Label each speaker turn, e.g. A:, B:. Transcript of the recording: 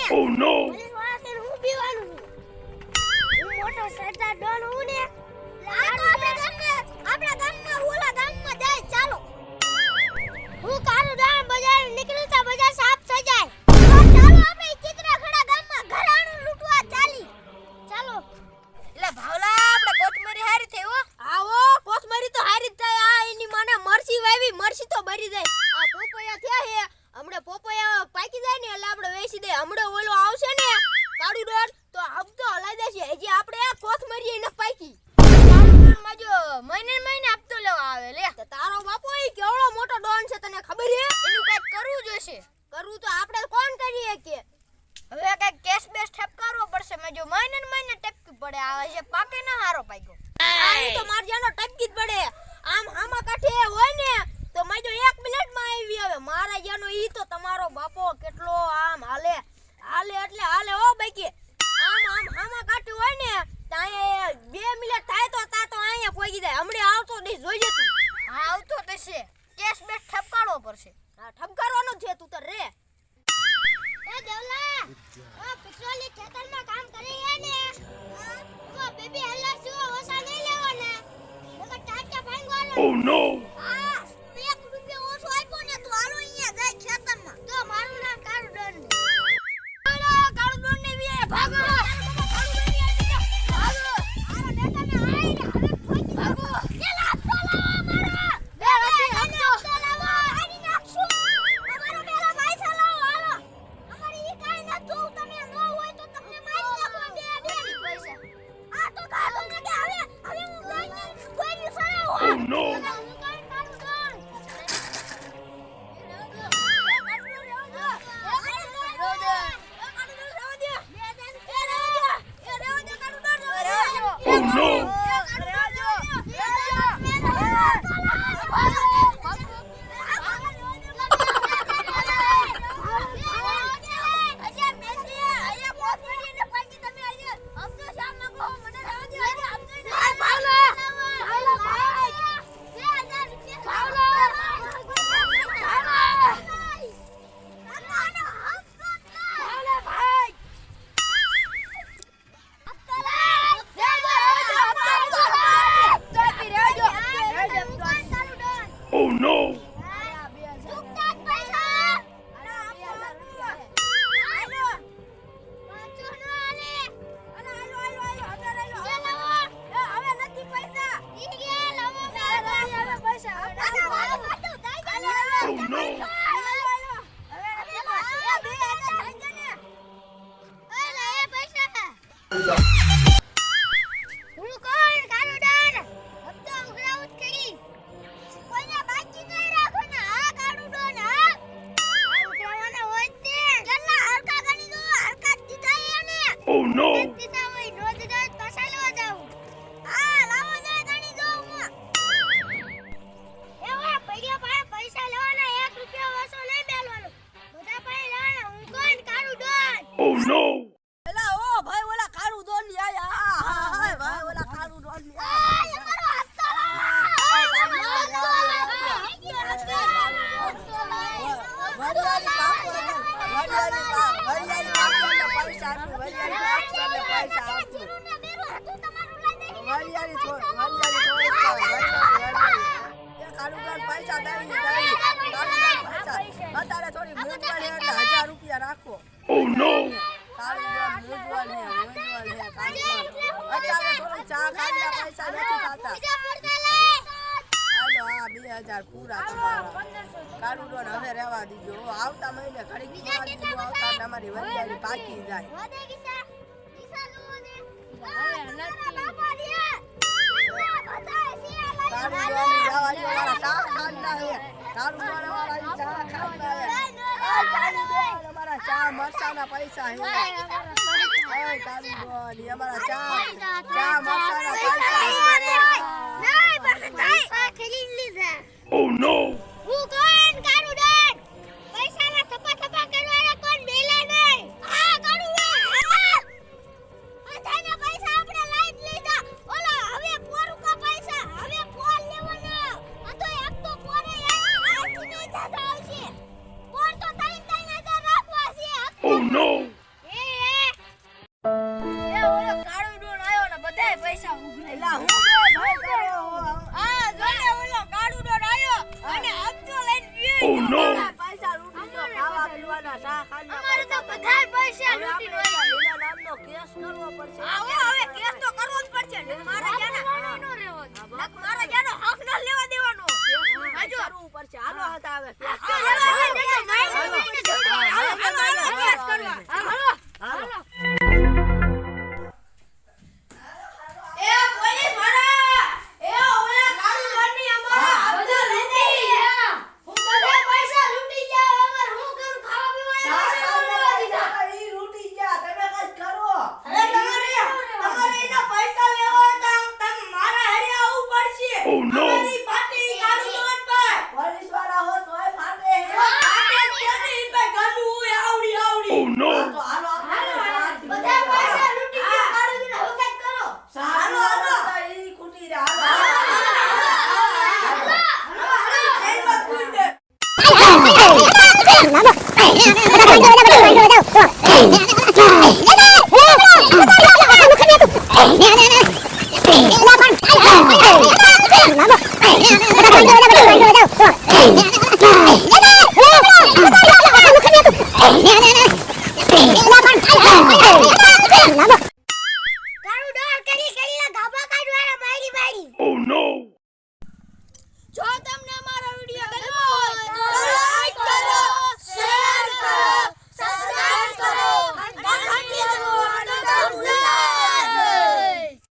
A: Oh no!
B: કરું તો આપણે કોણ કરીએ કે હવે કઈ કેસ બેસ ઠપ કરવો પડશે મે જો મહિને ટપકી પડે આવે છે પાકે ના હારો પાક્યો આ તો માર જાનો ટપકી જ પડે આમ હામા કાઠે હોય ને તો મે જો 1 મિનિટ માં આવી આવે મારા જાનો ઈ તો તમારો બાપો કેટલો આમ હાલે એટલે હાલે ઓ બાકી આમ હામા કાઠે હોય ને તાય 2 મિનિટ થાય તો તા તો અહીંયા પોગી જાય હમણે આવતો દે જોઈજે તું હા આવતો થશે કેસ બેસ ઠપ કરવો પડશે હા ઠપ કરવાનો છે તું તો રે એ દેવલા ઓ પિછોલી ખેતરમાં કામ કરી હે ને ઓ બેબી હલ્લા શું ઓસા નહીં લેવાના નકર ટાટા ભાંગવાનો
A: Oh no!
B: આ 1 રૂપિયો ઓછો આપ્યો ને તો હાલો અહીંયા જાય ખેતરમાં તો મારું નામ કાળુ ડોન ને કાળુ ડોન ને વી ભાગો
A: Oh no! Oh no! Oh no! Oh no! Oh no! Oh no!
B: એલા ઓ ભાઈ ઓલા કાળુ ડોન ની આયા હા ભાઈ ઓલા કાળુ ડોન ની આયા મારો
A: Oh no!
C: પૂરા કાળુ ડોન હવે રહેવા દીજો આવતા મહિને ઘડીક આવતા તમારી વરિયાળી પાકી જાય ચા મરચાના પૈસા હે કાળુ ડોન અમારા ચા મરચાના પૈસા
A: Oh no! Oh no!